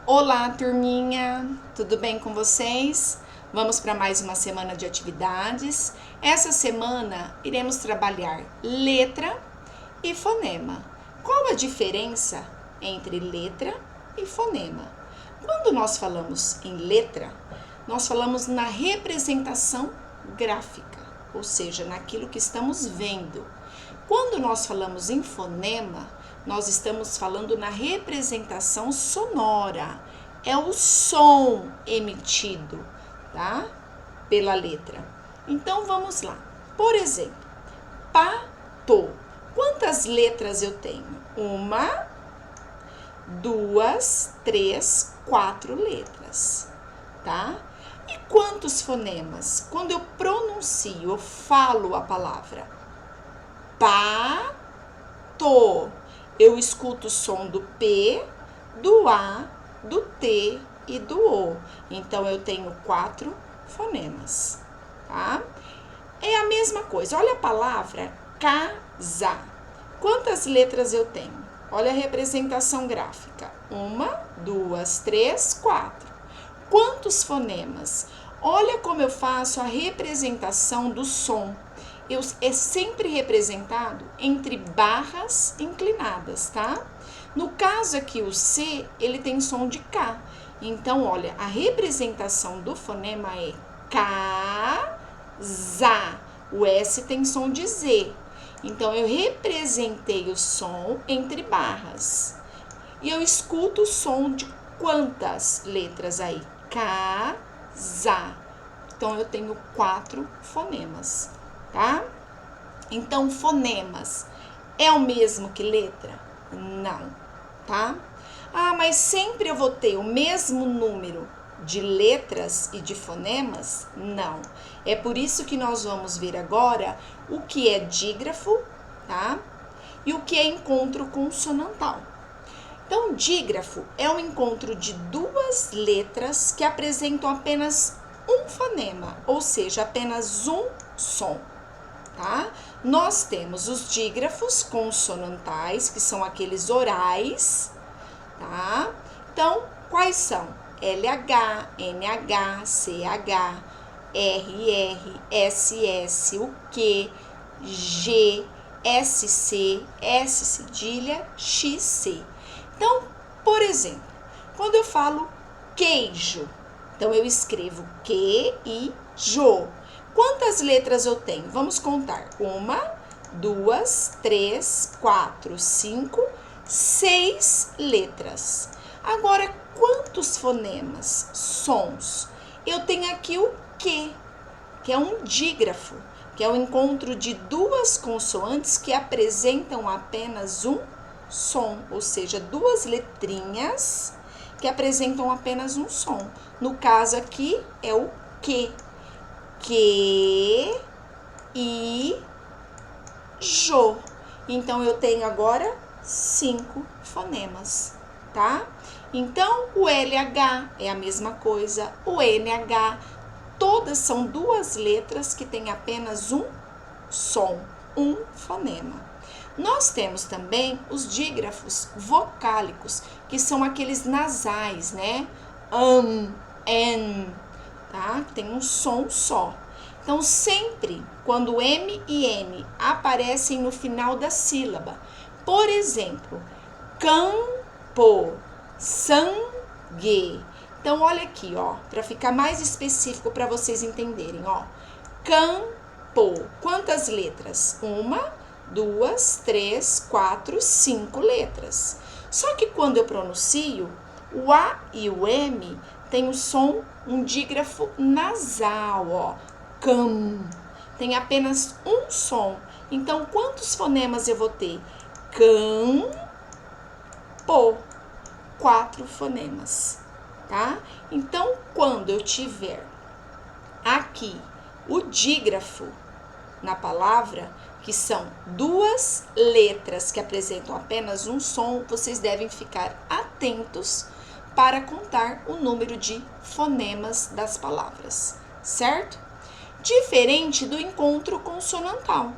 Olá, turminha! Tudo bem com vocês? Vamos para mais uma semana de atividades. Essa semana iremos trabalhar letra e fonema. Qual a diferença entre letra e fonema? Quando nós falamos em letra, nós falamos na representação gráfica, ou seja, naquilo que estamos vendo. Quando nós falamos em fonema, nós estamos falando na representação sonora. É o som emitido, tá? Pela letra. Então, vamos lá. Por exemplo, pato. Quantas letras eu tenho? 1, 2, 3, 4 letras, tá? E quantos fonemas? Quando eu pronuncio, eu falo a palavra pato, eu escuto o som do P, do A, do T e do O. Então, eu tenho 4 fonemas, tá? É a mesma coisa. Olha a palavra casa. Quantas letras eu tenho? Olha a representação gráfica. 1, 2, 3, 4. Quantos fonemas? Olha como eu faço a representação do som. É sempre representado entre barras inclinadas, tá? No caso aqui, o C, ele tem som de K. Então, olha, a representação do fonema é casa. O S tem som de Z. Então, eu representei o som entre barras. E eu escuto o som de quantas letras aí? Casa. Então, eu tenho 4 fonemas, tá? Então, fonemas é o mesmo que letra? Não, tá? Ah, mas sempre eu vou ter o mesmo número de letras e de fonemas? Não. É por isso que nós vamos ver agora o que é dígrafo, tá? E o que é encontro consonantal. Então, dígrafo é o encontro de 2 letras que apresentam apenas um fonema, ou seja, apenas um som, tá? Nós temos os dígrafos consonantais, que são aqueles orais, tá? Então, quais são? LH, NH, CH, RR, SS, o Q, G, SC, S cedilha, XC. Então, por exemplo, quando eu falo queijo, então eu escrevo Q-I-J-O. Quantas letras eu tenho? Vamos contar. 1, 2, 3, 4, 5, 6 letras. Agora, quantos fonemas, sons? Eu tenho aqui o Q, que é um dígrafo, que é o encontro de 2 consoantes que apresentam apenas um som, ou seja, 2 letrinhas que apresentam apenas um som. No caso aqui, é o Q. Q, I, J. Então, eu tenho agora 5 fonemas, tá? Então, o LH é a mesma coisa, o NH, todas são 2 letras que têm apenas um som, um fonema. Nós temos também os dígrafos vocálicos, que são aqueles nasais, né? N, tá? Tem um som só. Então, sempre quando M e N aparecem no final da sílaba, por exemplo, campo, sangue. Então, olha aqui, ó, para ficar mais específico para vocês entenderem, ó. Campo. Quantas letras? 1, 2, 3, 4, 5 letras. Só que quando eu pronuncio, o A e o M tem o som, um dígrafo nasal, ó. Cam. Tem apenas um som. Então, quantos fonemas eu vou ter? Campo. 4 fonemas, tá? Então, quando eu tiver aqui o dígrafo na palavra, que são 2 letras que apresentam apenas um som, vocês devem ficar atentos para contar o número de fonemas das palavras, certo? Diferente do encontro consonantal,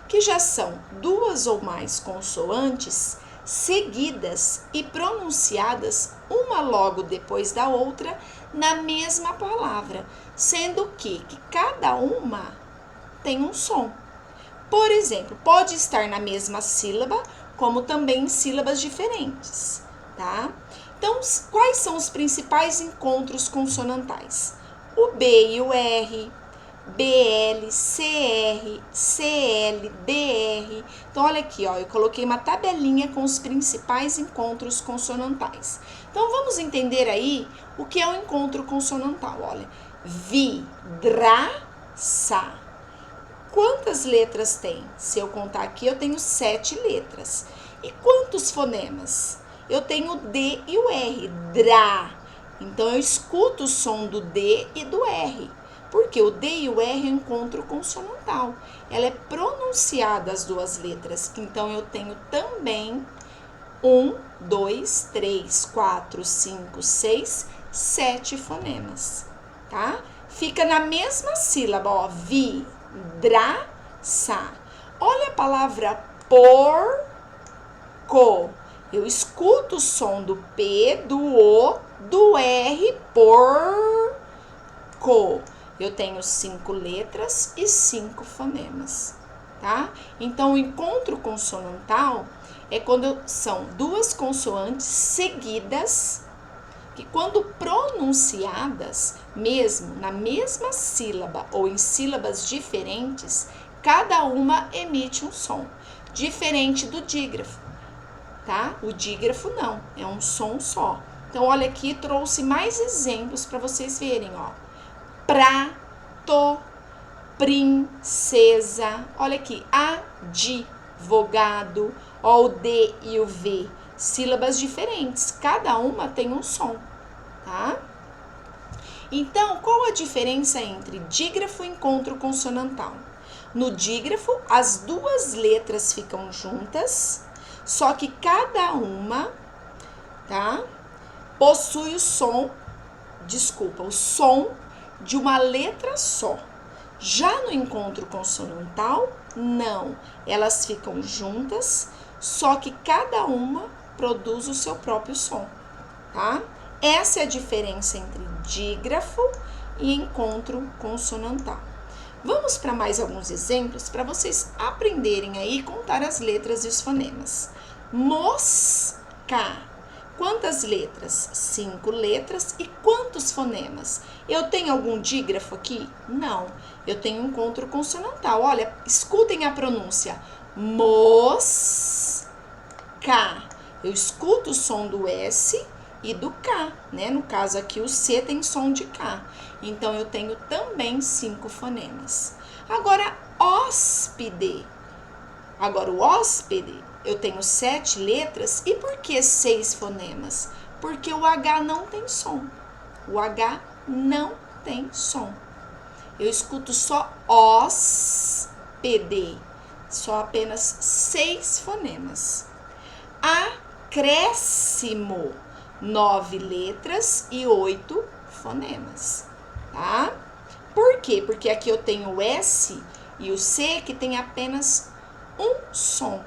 que já são 2 ou mais consoantes seguidas e pronunciadas uma logo depois da outra na mesma palavra, sendo que cada uma tem um som. Por exemplo, pode estar na mesma sílaba, como também em sílabas diferentes, tá? Então, quais são os principais encontros consonantais? O B e o R, BL, CR, CL, DR. Então, olha aqui, ó, eu coloquei uma tabelinha com os principais encontros consonantais. Então, vamos entender aí o que é um encontro consonantal. Olha, vidraça. Quantas letras tem? Se eu contar aqui, eu tenho 7 letras. E quantos fonemas? Eu tenho o D e o R, drá. Então, eu escuto o som do D e do R. Porque o D e o R é um encontro consonantal. Ela é pronunciada as duas letras. Então, eu tenho também 1, 2, 3, 4, 5, 6, 7 fonemas, tá? Fica na mesma sílaba, ó, vidraça. Olha a palavra porco. Eu escuto o som do P, do O, do R, porco. Eu tenho 5 letras e 5 fonemas, tá? Então, o encontro consonantal é quando são duas consoantes seguidas, que quando pronunciadas, mesmo na mesma sílaba ou em sílabas diferentes, cada uma emite um som, diferente do dígrafo, tá? O dígrafo não, é um som só. Então, olha aqui, trouxe mais exemplos para vocês verem, ó. Prato, princesa, olha aqui, advogado, ó, o D e o V, sílabas diferentes, cada uma tem um som, tá? Então, qual a diferença entre dígrafo e encontro consonantal? No dígrafo, as duas letras ficam juntas, só que cada uma, tá, possui o som de uma letra só. Já no encontro consonantal, não. Elas ficam juntas, só que cada uma produz o seu próprio som, tá? Essa é a diferença entre dígrafo e encontro consonantal. Vamos para mais alguns exemplos para vocês aprenderem aí contar as letras e os fonemas. Mosca. Quantas letras? 5 letras. E quantos fonemas? Eu tenho algum dígrafo aqui? Não. Eu tenho um encontro consonantal. Olha, escutem a pronúncia. Mosca. Eu escuto o som do S e do K, né? No caso aqui, o C tem som de K. Então, eu tenho também 5 fonemas. Agora, hóspede. Agora, o hóspede, eu tenho 7 letras. E por que 6 fonemas? Porque o H não tem som. O H não tem som. Eu escuto só hóspede. Só apenas 6 fonemas. Acréscimo. 9 letras e 8 fonemas, tá? Por quê? Porque aqui eu tenho o S e o C que tem apenas um som,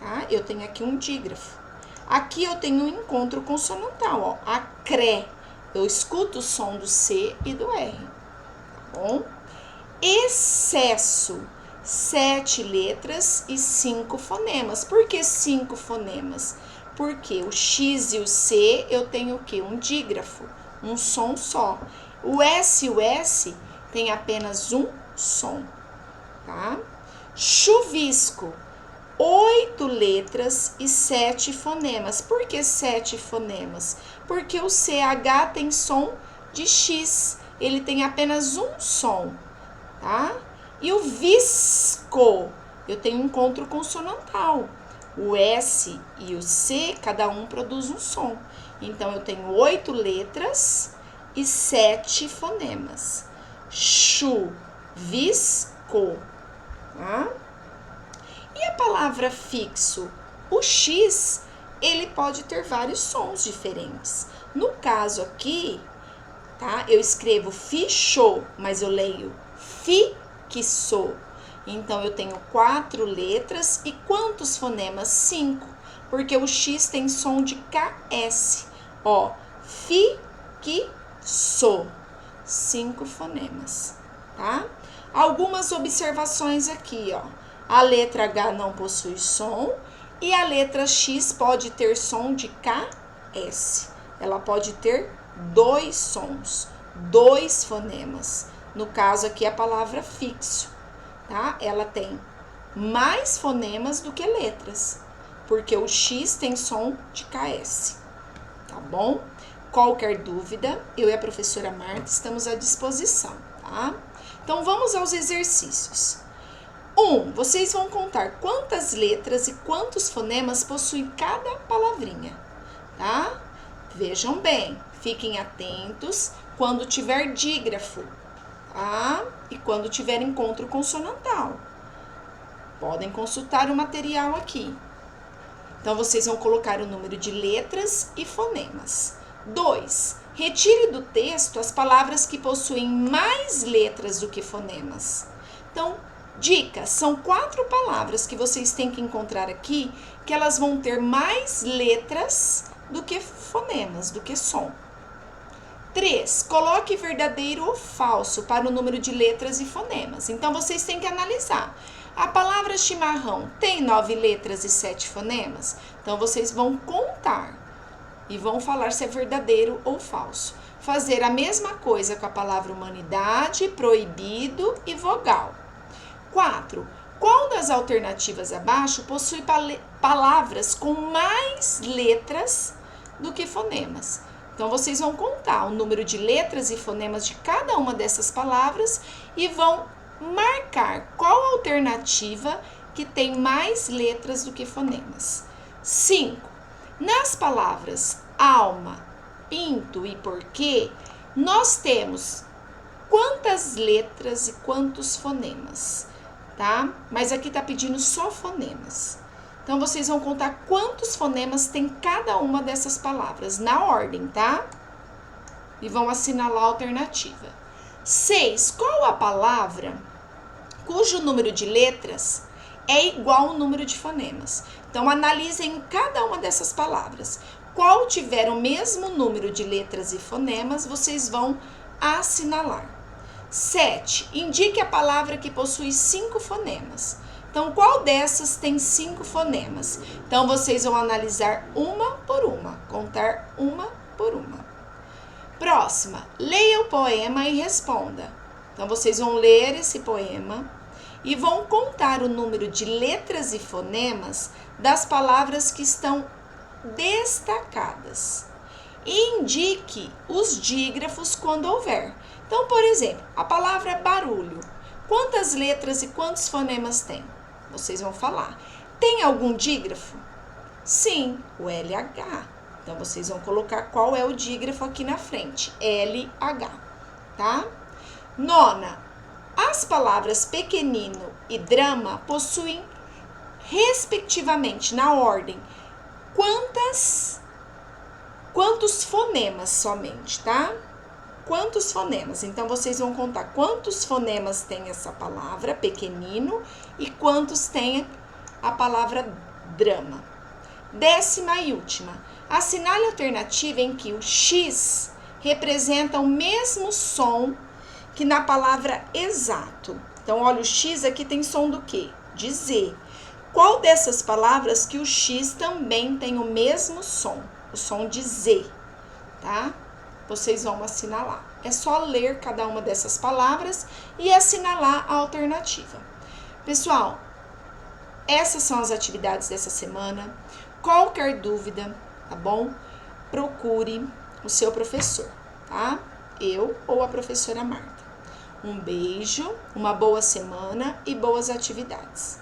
tá? Eu tenho aqui um dígrafo. Aqui eu tenho um encontro consonantal, ó, acré. Eu escuto o som do C e do R, tá bom? Excesso, 7 letras e 5 fonemas. Por que 5 fonemas? Porque o X e o C eu tenho o quê? Um dígrafo, um som só. O S e o S tem apenas um som, tá? Chuvisco, 8 letras e 7 fonemas. Por que 7 fonemas? Porque o CH tem som de X, ele tem apenas um som, tá? E o visco, eu tenho um encontro consonantal. O S e o C, cada um produz um som. Então, eu tenho 8 letras e 7 fonemas. Chuvisco, tá? E a palavra fixo? O X, ele pode ter vários sons diferentes. No caso aqui, tá? Eu escrevo fichou, mas eu leio fixou. Então, eu tenho 4 letras e quantos fonemas? 5. Porque o X tem som de KS. Ó, fi, que, so. 5 fonemas, tá? Algumas observações aqui, ó. A letra H não possui som e a letra X pode ter som de KS. Ela pode ter 2 sons, 2 fonemas. No caso aqui, a palavra fixo, tá? Ela tem mais fonemas do que letras, porque o X tem som de KS, tá bom? Qualquer dúvida, eu e a professora Marta estamos à disposição, tá? Então, vamos aos exercícios. 1. Vocês vão contar quantas letras e quantos fonemas possui cada palavrinha, tá? Vejam bem, fiquem atentos quando tiver dígrafo, tá? E quando tiver encontro consonantal. Podem consultar o material aqui. Então, vocês vão colocar o número de letras e fonemas. 2. Retire do texto as palavras que possuem mais letras do que fonemas. Então, dicas, são 4 palavras que vocês têm que encontrar aqui, que elas vão ter mais letras do que fonemas, do que som. 3. Coloque verdadeiro ou falso para o número de letras e fonemas. Então, vocês têm que analisar. A palavra chimarrão tem 9 letras e 7 fonemas? Então, vocês vão contar e vão falar se é verdadeiro ou falso. Fazer a mesma coisa com a palavra humanidade, proibido e vogal. 4. Qual das alternativas abaixo possui palavras com mais letras do que fonemas? Então, vocês vão contar o número de letras e fonemas de cada uma dessas palavras e vão marcar qual alternativa que tem mais letras do que fonemas. 5. Nas palavras alma, pinto e porquê, nós temos quantas letras e quantos fonemas, tá? Mas aqui tá pedindo só fonemas. Então, vocês vão contar quantos fonemas tem cada uma dessas palavras, na ordem, tá? E vão assinalar a alternativa. 6. Qual a palavra cujo número de letras é igual ao número de fonemas? Então, analisem cada uma dessas palavras. Qual tiver o mesmo número de letras e fonemas, vocês vão assinalar. 7. Indique a palavra que possui 5 fonemas. Então, qual dessas tem 5 fonemas? Então, vocês vão analisar uma por uma, contar uma por uma. Próxima, leia o poema e responda. Então, vocês vão ler esse poema e vão contar o número de letras e fonemas das palavras que estão destacadas. E indique os dígrafos quando houver. Então, por exemplo, a palavra barulho. Quantas letras e quantos fonemas tem? Vocês vão falar. Tem algum dígrafo? Sim, o LH. Então, vocês vão colocar qual é o dígrafo aqui na frente. LH, tá? 9. As palavras pequenino e drama possuem, respectivamente, na ordem, quantos fonemas somente, tá? Quantos fonemas? Então, vocês vão contar quantos fonemas tem essa palavra, pequenino, e quantos tem a palavra drama. 10ª e última. Assinale a alternativa em que o X representa o mesmo som que na palavra exato. Então, olha, o X aqui tem som do quê? De Z. Qual dessas palavras que o X também tem o mesmo som? O som de Z, tá? Vocês vão assinalar. É só ler cada uma dessas palavras e assinalar a alternativa. Pessoal, essas são as atividades dessa semana. Qualquer dúvida, tá bom? Procure o seu professor, tá? Eu ou a professora Marta. Um beijo, uma boa semana e boas atividades.